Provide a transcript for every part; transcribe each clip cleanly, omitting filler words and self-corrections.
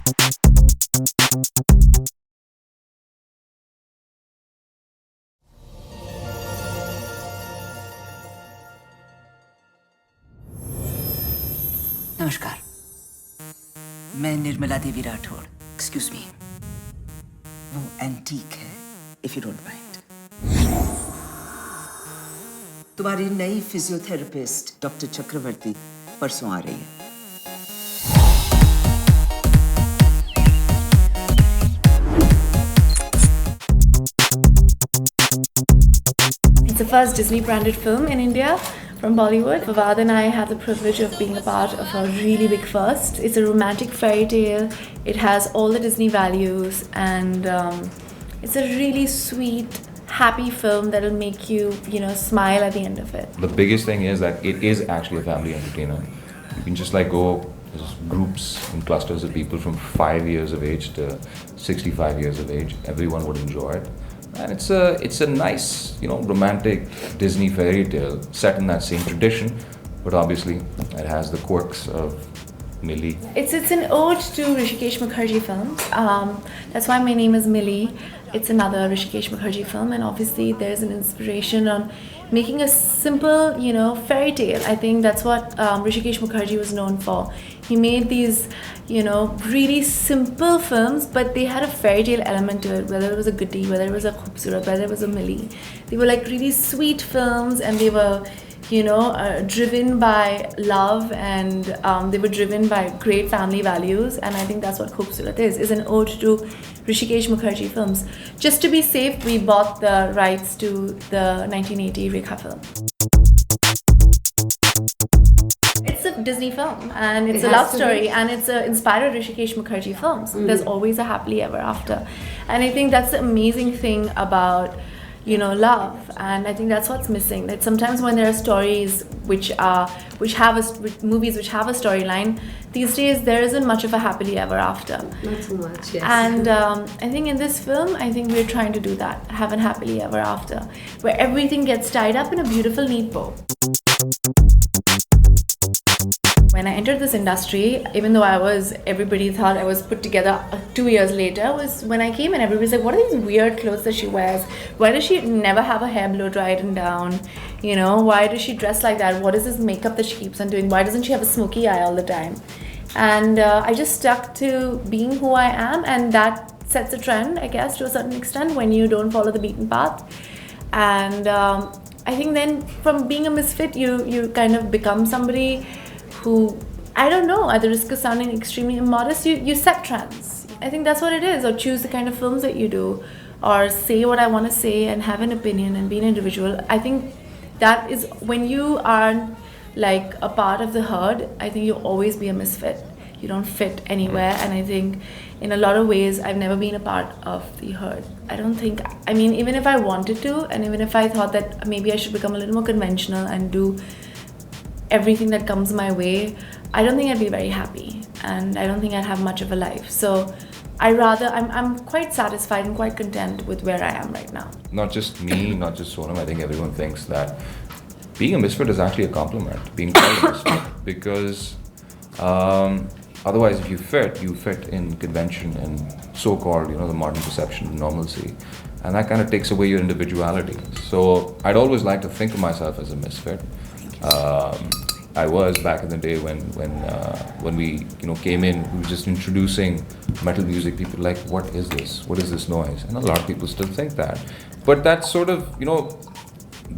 नमस्कार, मैं Nirmala Devi Rathore. Excuse me, वो एंटीक है, इफ यू डोंट माइंड। तुम्हारी नई फिजियोथेरेपिस्ट डॉक्टर चक्रवर्ती परसों आ रही है। It's the first Disney-branded film in India from Bollywood. Fawad and I have the privilege of being a part of a really big first. It's a romantic fairy tale. It has all the Disney values, and it's a really sweet, happy film that'll make you, smile at the end of it. The biggest thing is that it is actually a family entertainer. You can just go there's groups and clusters of people from 5 years of age to 65 years of age. Everyone would enjoy it. And it's a nice, romantic Disney fairy tale set in that same tradition, but obviously it has the quirks of Millie. It's an ode to Rishikesh Mukherjee films. That's why my name is Millie. It's another Rishikesh Mukherjee film, and obviously there's an inspiration on making a simple, fairy tale. I think that's what Rishikesh Mukherjee was known for. He made these, really simple films, but they had a fairy tale element to it. Whether it was a Goody, whether it was a Khoobsurat, whether it was a Millie, they were like really sweet films, and they were, driven by love, and they were driven by great family values. And I think that's what Khoobsurat is an ode to Rishikesh Mukherjee films. Just to be safe, we bought the rights to the 1980 Rekha film. It's a Disney film, and it's a love story, and it's inspired Rishikesh Mukherjee films. There's always a happily ever after, and I think that's the amazing thing about love, and I think that's what's missing. That sometimes when there are stories which movies which have a storyline, these days there isn't much of a happily ever after. Not so much, yes. And I think in this film, I think we're trying to do that, have a happily ever after, where everything gets tied up in a beautiful neat bow. When I entered this industry, even though everybody thought I was put together 2 years later, was when I came and everybody's like, what are these weird clothes that she wears? Why does she never have her hair blow dried and down? Why does she dress like that? What is this makeup that she keeps on doing? Why doesn't she have a smoky eye all the time? And I just stuck to being who I am, and that sets a trend, I guess, to a certain extent when you don't follow the beaten path. And I think then from being a misfit, you kind of become somebody who, I don't know, at the risk of sounding extremely immodest, you set trends. I think that's what it is, or choose the kind of films that you do, or say what I want to say and have an opinion and be an individual. I think that is, when you are like a part of the herd, I think you'll always be a misfit. You don't fit anywhere, and I think in a lot of ways, I've never been a part of the herd. Even if I wanted to, and even if I thought that maybe I should become a little more conventional and do everything that comes my way, I don't think I'd be very happy, and I don't think I'd have much of a life. So I'm quite satisfied and quite content with where I am right now. Not just me, not just Sonam, I think everyone thinks that being a misfit is actually a compliment, being called a misfit, because otherwise if you fit in convention and so-called, the modern perception of normalcy, and that kind of takes away your individuality. So I'd always like to think of myself as a misfit. I was back in the day when we came in, we were just introducing metal music. People were like, what is this? What is this noise? And a lot of people still think that. But that's sort of,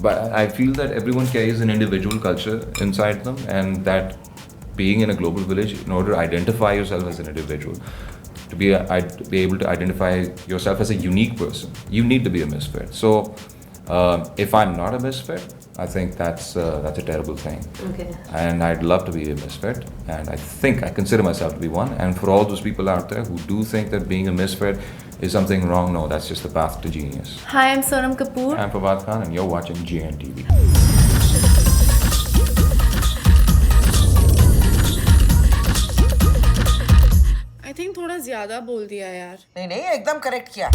but I feel that everyone carries an individual culture inside them, and that being in a global village, in order to identify yourself as an individual, to be able to identify yourself as a unique person, you need to be a misfit. So if I'm not a misfit, I think that's a terrible thing. Okay. And I'd love to be a misfit, and I consider myself to be one. And for all those people out there who do think that being a misfit is something wrong, no, that's just the path to genius. Hi, I'm Sonam Kapoor. I'm Fawad Khan, and you're watching GNTV. I think थोड़ा ज़्यादा बोल दिया यार. नहीं एकदम correct किया.